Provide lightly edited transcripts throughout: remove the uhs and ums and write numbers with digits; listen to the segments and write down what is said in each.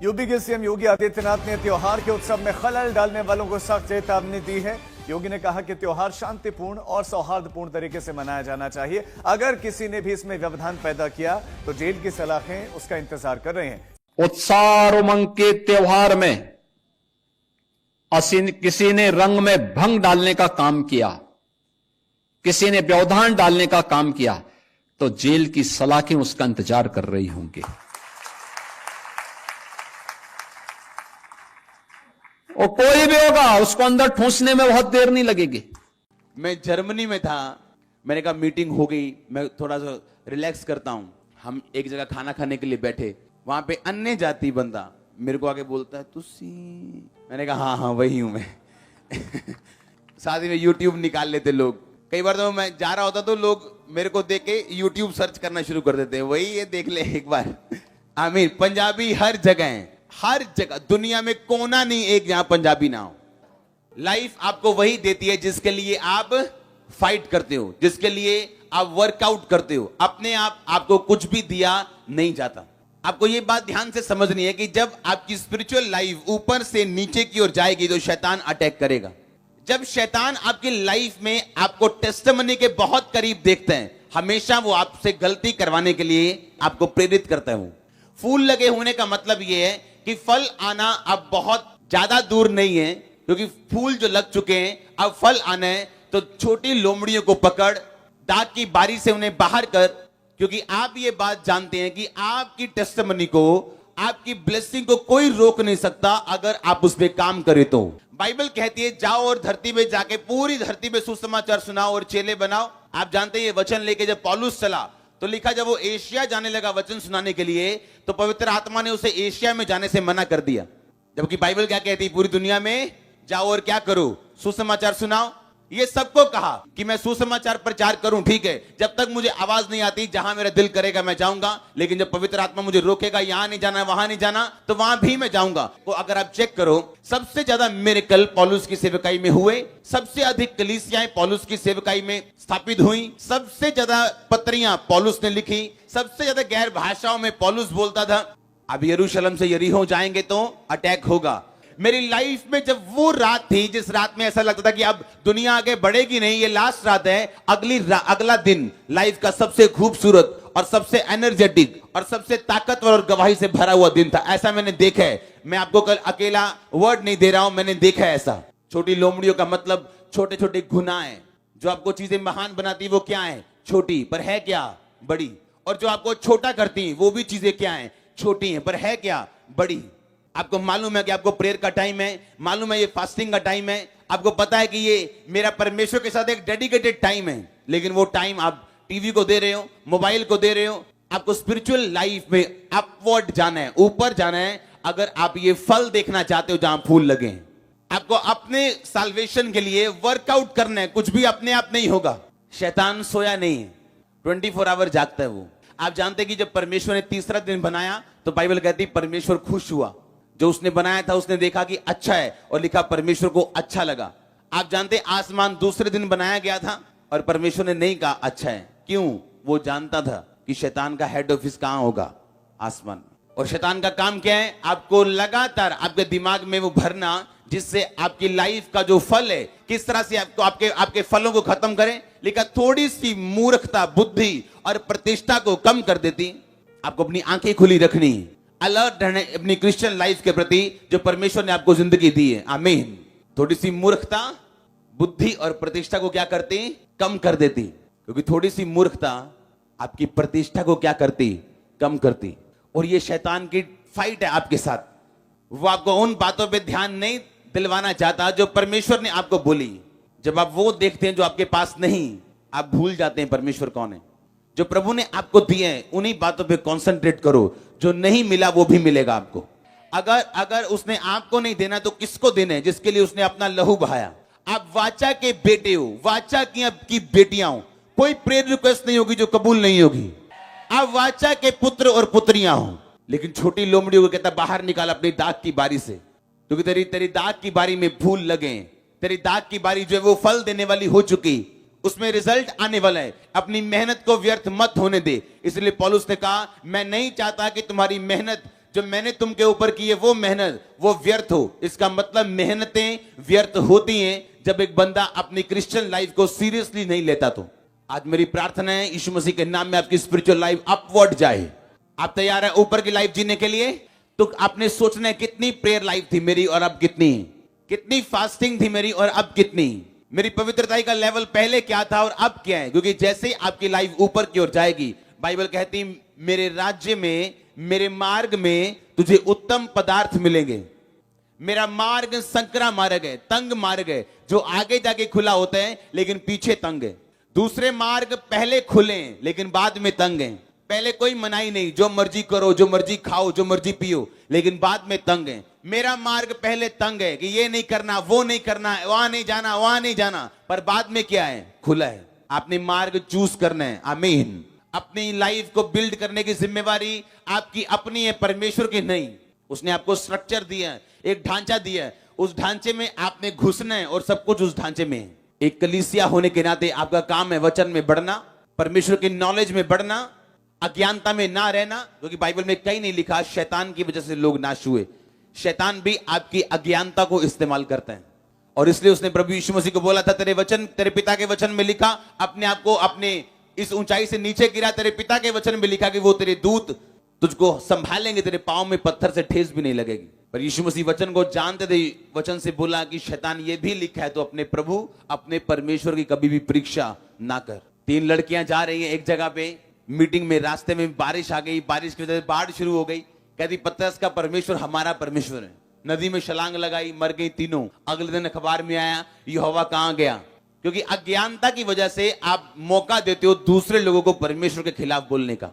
UP के CM Yogi Adityanath ने त्योहार के उत्सव में खलल डालने वालों को सख्त चेतावनी दी है। योगी ने कहा कि त्योहार शांतिपूर्ण और सौहार्दपूर्ण तरीके से मनाया जाना चाहिए। अगर किसी ने भी इसमें व्यवधान पैदा किया तो जेल की सलाखें उसका इंतजार कर रहे हैं। उत्साह और उमंग के त्योहार में किसी ने रंग में भंग डालने का काम किया, किसी ने व्यवधान डालने का काम किया तो जेल की सलाखें उसका इंतजार कर रही होंगी। और कोई भी होगा उसको अंदर ठूंसने में बहुत देर नहीं लगेगी। मैं जर्मनी में था, मैंने कहा मीटिंग हो गई, मैं थोड़ा सा रिलैक्स करता हूं। हम एक जगह खाना खाने के लिए बैठे, वहां पे अन्य जाति बंदा मेरे को आके बोलता है तुसी, मैंने कहा हाँ हाँ वही हूं मैं। साथ ही में यूट्यूब निकाल लेते लोग। कई बार तो मैं जा रहा होता तो लोग मेरे को देख के यूट्यूब सर्च करना शुरू कर देते हैं, वही ये देख ले एक बार। आमीर पंजाबी हर जगह है, हर जगह, दुनिया में कोना नहीं एक जहां पंजाबी ना हो। लाइफ आपको वही देती है जिसके लिए आप फाइट करते हो, जिसके लिए आप वर्कआउट करते हो। अपने आप आपको कुछ भी दिया नहीं जाता। आपको ये बात ध्यान से समझनी है कि जब आपकी स्पिरिचुअल लाइफ ऊपर से नीचे की ओर जाएगी तो शैतान अटैक करेगा। जब शैतान आपकी लाइफ में आपको टेस्टिमनी के बहुत करीब देखते हैं, हमेशा वो आपसे गलती करवाने के लिए आपको प्रेरित करता है। वो फूल लगे होने का मतलब ये है कि फल आना अब बहुत ज्यादा दूर नहीं है, क्योंकि फूल जो लग चुके हैं, अब फल आना है। तो छोटी लोमड़ियों को पकड़, दाग की बारी से उन्हें बाहर कर, क्योंकि आप ये बात जानते हैं कि आपकी टेस्टिमनी को, आपकी ब्लेसिंग को कोई रोक नहीं सकता अगर आप उस पर काम करें तो। बाइबल कहती है जाओ और धरती में जाके पूरी धरती में सुसमाचार सुनाओ और चेले बनाओ। आप जानते हैं ये वचन लेके जब पौलुस चला तो लिखा जब वो एशिया जाने लगा वचन सुनाने के लिए, तो पवित्र आत्मा ने उसे एशिया में जाने से मना कर दिया। जबकि बाइबल क्या कहती है, पूरी दुनिया में जाओ और क्या करो, सुसमाचार सुनाओ। ये सबको कहा कि मैं सुसमाचार प्रचार करूं, ठीक है, जब तक मुझे आवाज नहीं आती, जहां मेरा दिल करेगा मैं जाऊंगा। लेकिन जब पवित्र आत्मा मुझे रोकेगा, यहां नहीं जाना वहां नहीं जाना, तो वहां भी मैं जाऊंगा। तो अगर आप चेक करो, सबसे ज्यादा मिरेकल पौलुस की सेवकाई में हुए, सबसे अधिक कलीसियाएं पौलुस की सेवकाई में स्थापित हुई, सबसे ज्यादा पत्रियां पौलुस ने लिखी, सबसे ज्यादा गैर भाषाओं में पौलुस बोलता था। अब यरूशलेम से यरीहो जाएंगे तो अटैक होगा। मेरी लाइफ में जब वो रात थी जिस रात में ऐसा लगता था कि अब दुनिया आगे बढ़ेगी नहीं, ये लास्ट रात है, अगला दिन लाइफ का सबसे खूबसूरत और सबसे एनर्जेटिक और सबसे ताकतवर और गवाही से भरा हुआ दिन था। ऐसा मैंने देखा है। मैं आपको कल अकेला वर्ड नहीं दे रहा हूं, मैंने देखा है ऐसा। छोटी लोमड़ियों का मतलब छोटे छोटे गुनाह है। जो आपको चीजें महान बनाती है वो क्या है, छोटी, पर है क्या, बड़ी। और जो आपको छोटा करती है वो भी चीजें क्या है, छोटी है, पर है क्या, बड़ी। आपको मालूम है कि आपको प्रेयर का टाइम है, मालूम है ये फास्टिंग का टाइम है, आपको पता है कि ये मेरा परमेश्वर के साथ एक डेडिकेटेड टाइम है, लेकिन वो टाइम आप टीवी को दे रहे हो, मोबाइल को दे रहे हो। आपको स्पिरिचुअल लाइफ में अपवर्ड जाना है, ऊपर जाना है। अगर आप ये फल देखना चाहते हो जहां फूल लगे हैं, आपको अपने साल्वेशन के लिए वर्कआउट करना है। कुछ भी अपने आप नहीं होगा। शैतान सोया नहीं है, 24 आवर जागता है वो। आप जानते हैं कि जब परमेश्वर ने तीसरा दिन बनाया तो बाइबल कहती है परमेश्वर खुश हुआ। जो उसने बनाया था उसने देखा कि अच्छा है और लिखा परमेश्वर को अच्छा लगा। आप जानते हैं आसमान दूसरे दिन बनाया गया था और परमेश्वर ने नहीं कहा अच्छा है। क्यों? वो जानता था कि शैतान का हेड ऑफिस कहां होगा, आसमान। और शैतान का काम क्या है, आपको लगातार आपके दिमाग में वो भरना, जिससे आपकी लाइफ का जो फल है किस तरह से आपको आपके फलों को खत्म करें। लिखा थोड़ी सी मूर्खता बुद्धि और प्रतिष्ठा को कम कर देती। आपको अपनी आंखें खुली रखनी, अलर्ट रहना अपनी क्रिश्चियन लाइफ के प्रति जो परमेश्वर ने आपको जिंदगी दी है। आमीन। थोड़ी सी मूर्खता बुद्धि और प्रतिष्ठा को क्या करती, कम कर देती। क्योंकि थोड़ी सी मूर्खता आपकी प्रतिष्ठा को क्या करती, कम करती। और ये शैतान की फाइट है आपके साथ। वो आपको उन बातों पे ध्यान नहीं दिलवाना चाहता जो परमेश्वर ने आपको बोली। जब आप वो देखते हैं जो आपके पास नहीं, आप भूल जाते हैं परमेश्वर कौन है। जो प्रभु ने आपको दिए हैं उन्हीं बातों पे कंसंट्रेट करो। जो नहीं मिला वो भी मिलेगा आपको। अगर उसने आपको नहीं देना तो किसको देना है, जिसके लिए उसने अपना लहू बहाया। आप वाचा के बेटे हो, वाचा की बेटियां हो। कोई प्रेयर रिक्वेस्ट नहीं होगी जो कबूल नहीं होगी। आप वाचा के पुत्र और पुत्रियां हो। लेकिन छोटी लोमड़ियों को कहता बाहर निकाल अपनी दाग की बारी से, क्योंकि तेरी दाग की बारी में फूल लगे। तेरी दाग की बारी जो है वो फल देने वाली हो चुकी, उसमें रिजल्ट आने वाला है। अपनी मेहनत को व्यर्थ मत होने दे। इसलिए पौलुस ने कहा मैं नहीं चाहता कि तुम्हारी मेहनत जो मैंने तुमके ऊपर की है वो मेहनत वो व्यर्थ हो। इसका मतलब मेहनतें व्यर्थ होती हैं जब एक बंदा अपनी क्रिश्चियन लाइफ को सीरियसली नहीं लेता। तो आज मेरी प्रार्थना है यीशु मसीह के नाम में आपकी स्पिरिचुअल लाइफ अपवर्ड जाए। आप तैयार हैं ऊपर की लाइफ जीने के लिए? तो आपने सोचना है कितनी प्रेयर लाइफ थी मेरी और अब कितनी, कितनी फास्टिंग थी मेरी और अब कितनी, मेरी पवित्रता का लेवल पहले क्या था और अब क्या है। क्योंकि जैसे ही आपकी लाइफ ऊपर की ओर जाएगी, बाइबल कहती मेरे राज्य में, मेरे मार्ग में तुझे उत्तम पदार्थ मिलेंगे। मेरा मार्ग संकरा मार्ग है, तंग मार्ग है, जो आगे जाके खुला होता है लेकिन पीछे तंग है। दूसरे मार्ग पहले खुले हैं लेकिन बाद में तंग है। पहले कोई मनाही नहीं, जो मर्जी करो, जो मर्जी खाओ, जो मर्जी पियो, लेकिन बाद में तंग है। मेरा मार्ग पहले तंग है कि ये नहीं करना, वो नहीं करना, वहां नहीं जाना, वहां नहीं जाना, पर बाद में क्या है? खुला है। आपने मार्ग चूज करना है। आमीन। अपनी लाइफ को बिल्ड करने की जिम्मेवारी आपकी अपनी है, परमेश्वर की नहीं। उसने आपको स्ट्रक्चर दिया है, एक ढांचा दिया है, उस ढांचे में आपने घुसना है और सब कुछ उस ढांचे में है। एक कलीसिया होने के नाते आपका काम है वचन में बढ़ना, परमेश्वर की नॉलेज में बढ़ना, अज्ञानता में ना रहना। क्योंकि बाइबल में कहीं नहीं लिखा शैतान की वजह से लोग नाश हुए। शैतान भी आपकी अज्ञानता को इस्तेमाल करता है, और इसलिए उसने प्रभु यीशु मसीह को बोला था, तेरे वचन, तेरे पिता के वचन में लिखा, अपने आप को अपने इस ऊंचाई से नीचे गिरा, तेरे पिता के वचन में लिखा कि वो तेरे दूत तुझको संभालेंगे, तेरे पांव में पत्थर से ठेस भी नहीं लगेगी। पर यीशु मसीह वचन को जानते थे, वचन से बोला कि शैतान ये भी लिखा है तो अपने प्रभु, अपने परमेश्वर की कभी भी परीक्षा ना कर। 3 लड़कियां जा रही हैं एक जगह पे मीटिंग में, रास्ते में बारिश आ गई, बारिश की वजह से बाढ़ शुरू हो गई। कहती पतरस का परमेश्वर हमारा परमेश्वर है। नदी में छलांग लगाई, मर गई तीनों। अगले दिन अखबार में आया यहोवा कहां गया। क्योंकि अज्ञानता की वजह से आप मौका देते हो दूसरे लोगों को परमेश्वर के खिलाफ बोलने का।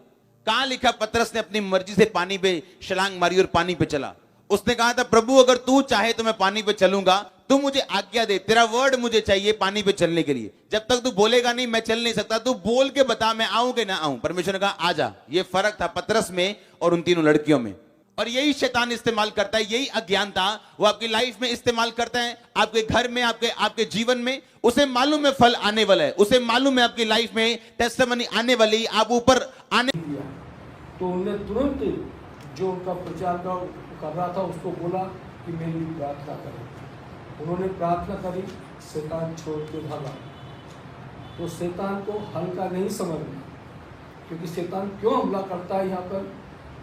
कहां लिखा पतरस ने अपनी मर्जी से पानी पे छलांग मारी और पानी पे चला। उसने कहा था प्रभु अगर तू चाहे तो मैं पानी पे चलूंगा, तू मुझे आज्ञा दे, तेरा वर्ड मुझे चाहिए पानी पे चलने के लिए। जब तक तू बोलेगा नहीं मैं चल नहीं सकता, तू बोल के बता मैं आऊं कि ना आऊं। परमेश्वर ने कहा आजा। ये फर्क था पतरस में और उन तीनों लड़कियों में। और यही शैतान इस्तेमाल करता है, यही अज्ञानता वो आपकी लाइफ में इस्तेमाल करता है, आपके घर में, आपके जीवन में। उसे मालूम है फल आने वाला है, उसे मालूम है आपकी लाइफ में टेस्टिमनी आने वाली, आप ऊपर आने। तो उन्होंने तुरंत जो उनका प्रचार कर रहा था उसको बोला कि मेरे लिए प्रार्थना करें। उन्होंने प्रार्थना करी, शैतान छोड़ के भागा। तो शैतान को हल्का नहीं समझना, क्योंकि शैतान क्यों हमला करता है यहाँ पर,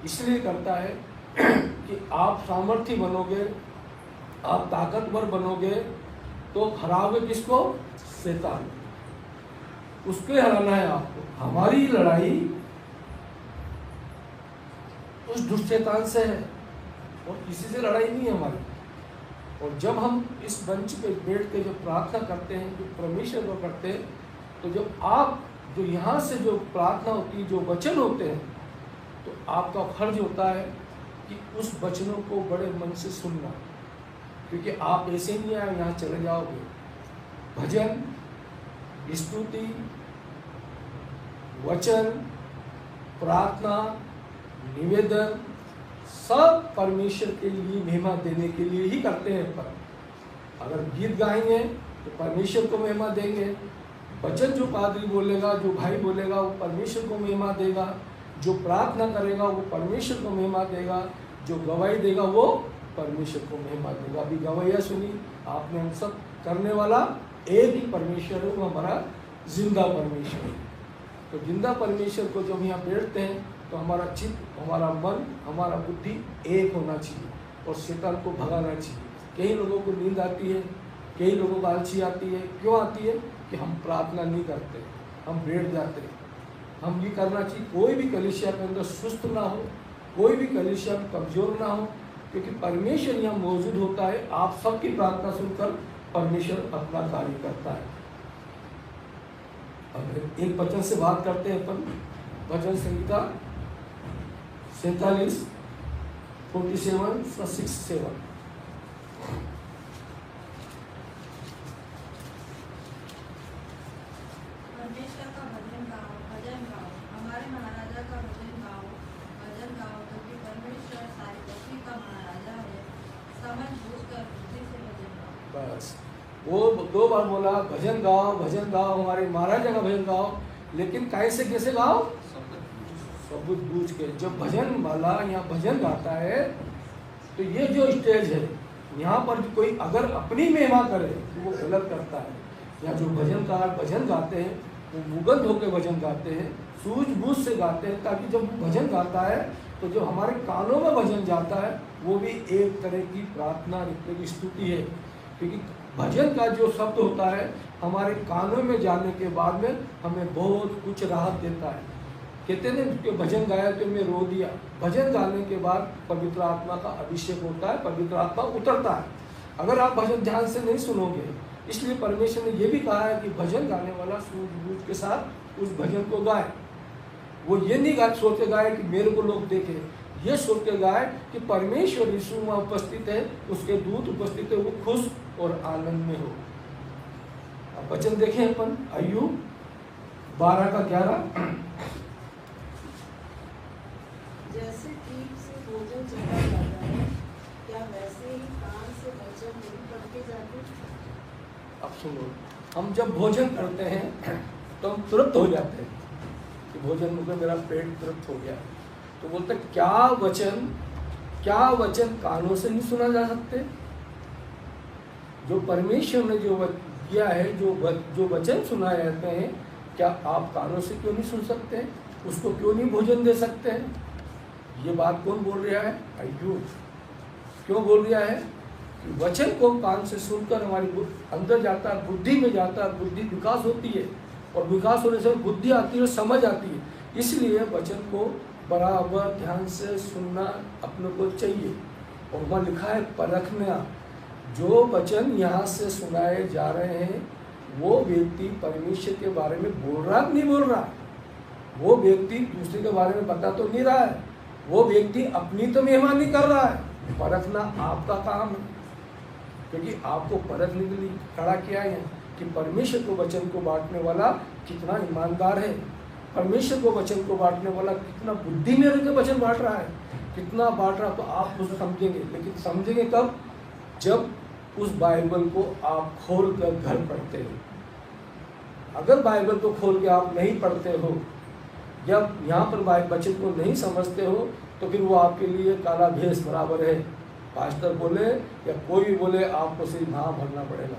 इसलिए करता है कि आप सामर्थ्य बनोगे, आप ताकतवर बनोगे तो हराओगे किसको? शैतान। उसके हराना है आपको। हमारी लड़ाई उस दुष्ट शैतान से है और किसी से लड़ाई नहीं है हमारी। और जब हम इस मंच पे बैठ के जो प्रार्थना करते हैं, जो परमेश्वर को करते हैं, तो जब आप जो यहाँ से जो प्रार्थना होती है, जो वचन होते हैं, तो आपका फर्ज होता है कि उस वचनों को बड़े मन से सुनना। क्योंकि आप ऐसे नहीं आए यहाँ चले जाओगे। भजन, स्तुति, वचन, प्रार्थना, निवेदन सब परमेश्वर के लिए महिमा देने के लिए ही करते हैं। पर अगर गीत गाएंगे तो परमेश्वर को महिमा देंगे। वचन जो पादरी बोलेगा, जो भाई बोलेगा, वो परमेश्वर को महिमा देगा। जो प्रार्थना करेगा वो परमेश्वर को महिमा देगा। जो गवाही देगा वो परमेश्वर को महिमा देगा। अभी गवाहियाँ सुनी आपने, हम सब करने वाला एक ही परमेश्वर है, वो हमारा जिंदा परमेश्वर है। तो जिंदा परमेश्वर को जब यहाँ बैठते हैं तो हमारा चित्त, हमारा मन, हमारा बुद्धि एक होना चाहिए और शैतान को भगाना चाहिए। कई लोगों को नींद आती है, कई लोगों को आलसी आती है। क्यों आती है? कि हम प्रार्थना नहीं करते, हम बैठ जाते हैं। हम ये करना चाहिए, कोई भी कलीसिया के अंदर सुस्त ना हो, कोई भी कलीसिया कमजोर ना हो, क्योंकि परमेश्वर यहाँ मौजूद होता है। आप सबकी प्रार्थना सुनकर परमेश्वर अपना कार्य करता है। अब एक वचन से बात करते हैं अपन, भजन संहिता 47, 47:6-7। परमेश्वर का भजन गाओ, भजन गाओ, हमारे महाराजा का भजन गाओ, क्योंकि परमेश्वर सारी पृथ्वी का महाराजा है। समझ बूझकर बुद्धि से भजन गाओ। बस वो 2 बार बोला भजन गाओ, भजन गाओ, हमारे महाराजा का भजन गाओ। लेकिन कैसे गाओ? सबूत बूझ के। जब भजन वाला यहाँ भजन गाता है तो ये जो स्टेज है यहाँ पर कोई अगर अपनी महिमा करे तो वो गलत करता है। यहाँ जो भजनकार भजन गाते हैं वो मुगध होकर भजन गाते हैं, सूझबूझ से गाते हैं, ताकि जब वो भजन गाता है तो जो हमारे कानों में भजन जाता है वो भी एक तरह की प्रार्थना, एक तरह की स्तुति है। क्योंकि भजन का जो शब्द होता है हमारे कानों में जाने के बाद में हमें बहुत कुछ राहत देता है। कहते हैं कि भजन गाया तो मैं रो दिया। भजन गाने के बाद पवित्र आत्मा का अभिषेक होता है, पवित्र आत्मा उतरता है। अगर आप भजन ध्यान से नहीं सुनोगे, इसलिए परमेश्वर ने यह भी कहा है कि भजन गाने वाला सूझबूझ के साथ उस भजन को गाए। वो ये नहीं सोच के गाए कि मेरे को लोग देखें, ये सोच के गाए कि परमेश्वर यीशु वहाँ उपस्थित है, उसके दूत उपस्थित है, वो खुश और आनंद में हो। अब वचन देखें अपन अय्यूब 12:11। जैसे जीभ से भोजन चला जाता है, क्या वैसे ही कान से वचन नहीं पढ़ते जाते? अब सुनो, हम जब भोजन करते हैं तो हम तुरंत हो जाते हैं कि भोजन में मेरा पेट तुरंत हो गया। तो बोलते क्या वचन कानों से नहीं सुना जा सकते? जो परमेश्वर ने जो किया है, जो वचन सुनाए जाते हैं, क्या आप कानों से क्यों नहीं सुन सकते? उसको क्यों नहीं भोजन दे सकते हैं? ये बात कौन बोल रहा है? अय्यूब। क्यों बोल रहा है? कि वचन को कान से सुनकर हमारी अंदर जाता है, बुद्धि में जाता है, बुद्धि विकास होती है, और विकास होने से बुद्धि आती है और समझ आती है। इसलिए वचन को बराबर ध्यान से सुनना अपने को चाहिए। और वहाँ लिखा है परखना। जो वचन यहाँ से सुनाए जा रहे हैं वो व्यक्ति परमेश्वर के बारे में बोल रहा नहीं बोल रहा, वो व्यक्ति दूसरे के बारे में बता तो नहीं रहा है, वो व्यक्ति अपनी तो महिमा नहीं कर रहा है। परखना आपका काम है, क्योंकि आपको परखने के लिए खड़ा किया है कि परमेश्वर को वचन को बांटने वाला कितना ईमानदार है, परमेश्वर को वचन को बांटने वाला कितना बुद्धि में रहकर वचन बांट रहा है, कितना बांट रहा। तो आप उसे समझेंगे, लेकिन समझेंगे कब? जब उस बाइबल को आप खोल कर घर पढ़ते हो। अगर बाइबल को खोल के आप नहीं पढ़ते हो या यहाँ पर वचन को नहीं समझते हो तो फिर वो आपके लिए काला भेष बराबर है। पास्टर बोले या कोई भी बोले, आपको सिर्फ हाँ भरना पड़ेगा।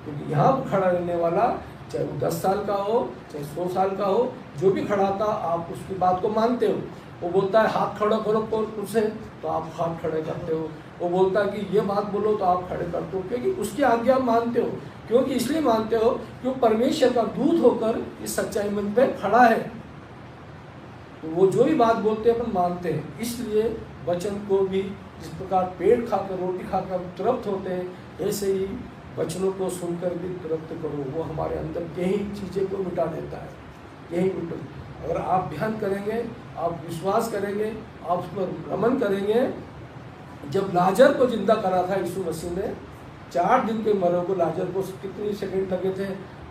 क्योंकि यहाँ पर खड़ा रहने वाला चाहे वो 10 साल का हो चाहे 100 साल का हो, जो भी खड़ा था आप उसकी बात को मानते हो। वो बोलता है हाथ खड़ा करो पुरुषे, तो आप हाथ खड़े करते हो। वो बोलता है कि ये बात बोलो तो आप खड़े करते हो, क्योंकि उसकी आज्ञा मानते हो। क्योंकि इसलिए मानते हो क्योंकि परमेश्वर का दूत होकर इस सच्चाई मंच पे खड़ा है, तो वो जो भी बात बोलते हैं अपन मानते हैं। इसलिए वचन को भी जिस प्रकार पेट खाकर रोटी खाकर तृप्त होते हैं, ऐसे ही वचनों को सुनकर भी तृप्त करो। वो हमारे अंदर कई चीज़ें को मिटा देता है, यही मिटा। अगर आप ध्यान करेंगे, आप विश्वास करेंगे, आप उस पर रमन करेंगे। जब लाजर को जिंदा करा था यीशु मसीह ने, 4 दिन के मरे को लाजर को कितने सेकंड लगे थे?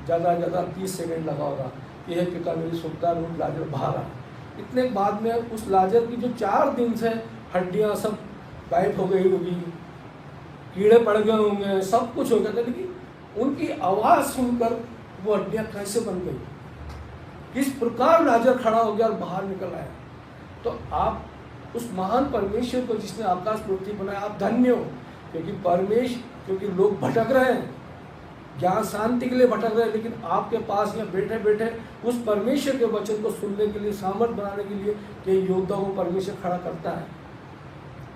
ज़्यादा से ज़्यादा 30 सेकंड लगा होगा। यह पिता मेरी सुनता रूप लाजर बाहर आ। इतने बाद में उस लाजर की जो 4 दिन से हड्डियाँ सब गायब हो गई होगी, कीड़े पड़ गए होंगे, सब कुछ हो गया था, लेकिन उनकी आवाज़ सुनकर वो हड्डियाँ कैसे बन गई, किस प्रकार लाजर खड़ा हो गया और बाहर निकल आया। तो आप उस महान परमेश्वर को जिसने आकाश पृथ्वी बनाया, आप धन्य हो। क्योंकि लोग भटक रहे हैं, ज्ञान शांति के लिए भटक रहे हैं, लेकिन आपके पास यहाँ बैठे बैठे उस परमेश्वर के वचन को सुनने के लिए, सामर्थ बनाने के लिए कई योद्धाओं को परमेश्वर खड़ा करता है।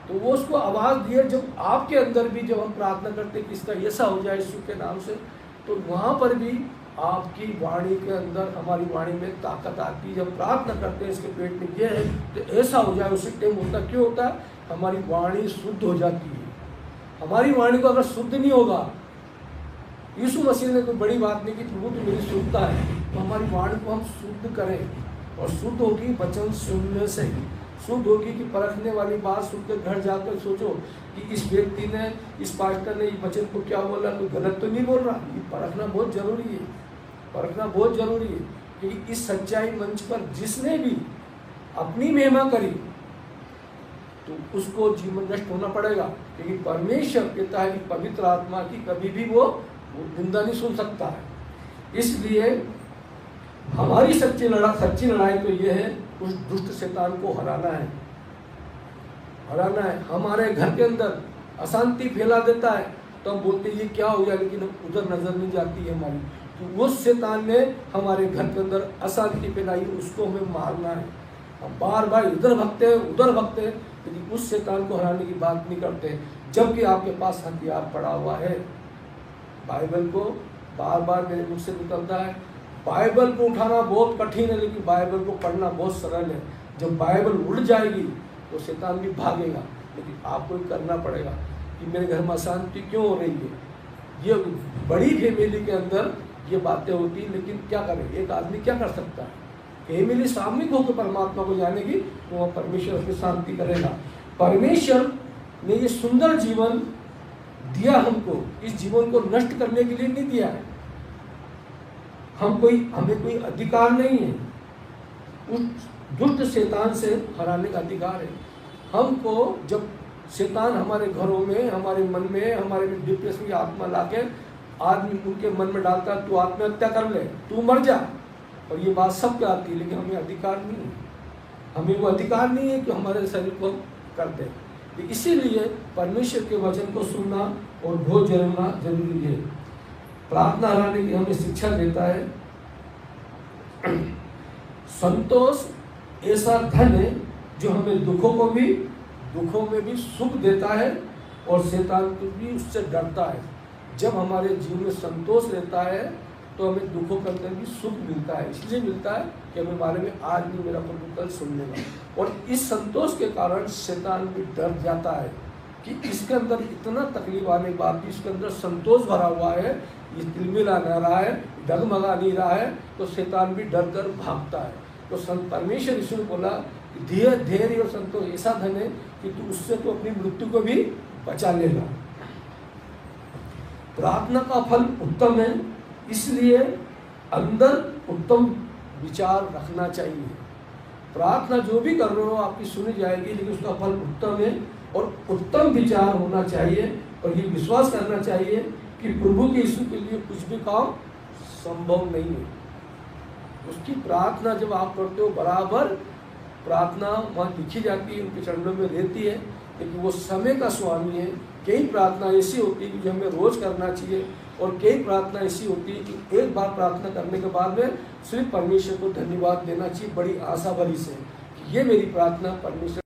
तो वो उसको आवाज़ दिए। जब आपके अंदर भी जब हम प्रार्थना करते हैं कि इसका ऐसा हो जाए यीशु के नाम से, तो वहाँ पर भी आपकी वाणी के अंदर, हमारी वाणी में ताकत आती है। जब प्रार्थना करते हैं इसके पेट में ये है तो ऐसा हो जाए, उसी टाइम होता क्यों होता है? हमारी वाणी शुद्ध हो जाती है। हमारी वाणी को अगर शुद्ध नहीं होगा, यीशु मसीह ने कोई बड़ी बात नहीं की, प्रभु तो मेरी शुद्धता है, तो हमारी वाणी को हम शुद्ध करें। और शुद्ध होगी वचन सुनने से, शुद्ध होगी कि परखने वाली बात सुनकर घर जाकर सोचो कि इस व्यक्ति ने, इस पास्टर ने इस वचन को क्या बोला, कोई गलत तो नहीं बोल रहा। ये परखना बहुत जरूरी है, परखना बहुत जरूरी है। क्योंकि इस सच्चाई मंच पर जिसने भी अपनी महिमा करी तो उसको जीवन नष्ट होना पड़ेगा। क्योंकि परमेश्वर कहता है कि पवित्र आत्मा की कभी भी वो निंदा नहीं सुन सकता है। इसलिए हमारी सच्ची लड़ाई तो ये है, उस दुष्ट शैतान को हराना है। हमारे घर के अंदर अशांति फैला देता है तो हम बोलते हैं ये क्या हो गया, लेकिन उधर नजर नहीं जाती है हमारी। तो उस शैतान ने हमारे घर के अंदर अशांति फैलाई, उसको हमें मारना है। हम बार बार इधर भगते हैं उधर भगते हैं, लेकिन उस शैतान को हराने की बात नहीं करते, जबकि आपके पास हथियार पड़ा हुआ है। बाइबल को बार बार मेरे मुख से निकलता है, बाइबल को उठाना बहुत कठिन है, लेकिन बाइबल को पढ़ना बहुत सरल है। जब बाइबल उड़ जाएगी तो शैतान भी भागेगा, लेकिन आपको ही करना पड़ेगा कि मेरे घर में अशांति क्यों हो रही है। ये बड़ी फैमिली के अंदर ये बातें होती, लेकिन क्या करें, एक आदमी क्या कर सकता है। फैमिली सामूहिक होकर परमात्मा को जानेगी तो वह परमेश्वर उसकी शांति करेगा। परमेश्वर ने ये सुंदर जीवन दिया हमको, इस जीवन को नष्ट करने के लिए नहीं दिया है। हमें कोई अधिकार नहीं है उस दुष्ट शैतान से हराने का अधिकार है हमको। जब शैतान हमारे घरों में, हमारे मन में, हमारे में डिप्रेशन की आत्मा लाके आदमी उनके मन में डालता है, तू आत्महत्या कर ले, तू मर जा, और ये बात सबके आती है, लेकिन हमें अधिकार नहीं है। हमें वो अधिकार नहीं है कि हमारे शरीर को कर दे। इसीलिए परमेश्वर के वचन को सुनना और बहुत जरूरी है। प्रार्थना हराने की हमें शिक्षा देता है। संतोष ऐसा धन है जो हमें दुखों में भी सुख देता है, और शैतान भी उससे डरता है। जब हमारे जीवन में संतोष रहता है तो हमें दुखों के अंदर भी सुख मिलता है। इसलिए मिलता है कि हमें बारे में आज नहीं मेरा प्रभु कल सुन लेगा, और इस संतोष के कारण शैतान भी डर जाता है कि इसके अंदर इतना तकलीफ आने के बाद भी इसके अंदर संतोष भरा हुआ है, ये तिलमिला नहीं रहा है, डगमगा नहीं रहा है, तो शैतान भी डर कर भागता है। तो परमेश्वर यीशु ने बोला कि धैर्य और संतोष ऐसा धन है कि तू उससे तो अपनी मृत्यु को भी बचा लेगा। प्रार्थना का फल उत्तम है, इसलिए अंदर उत्तम विचार रखना चाहिए। प्रार्थना जो भी कर रहे हो आपकी सुनी जाएगी, लेकिन उसका फल उत्तम है और उत्तम विचार होना चाहिए, और ये विश्वास करना चाहिए कि प्रभु के यीशु के लिए कुछ भी काम संभव नहीं है। उसकी प्रार्थना जब आप करते हो, बराबर प्रार्थना वहाँ लिखी जाती है, उनके चरणों में रहती है, लेकिन वो समय का स्वामी है। कई प्रार्थना ऐसी होती है कि जो हमें रोज करना चाहिए, और कई प्रार्थना ऐसी होती है कि एक बार प्रार्थना करने के बाद में सिर्फ परमेश्वर को धन्यवाद देना चाहिए बड़ी आशा भरी से कि ये मेरी प्रार्थना परमेश्वर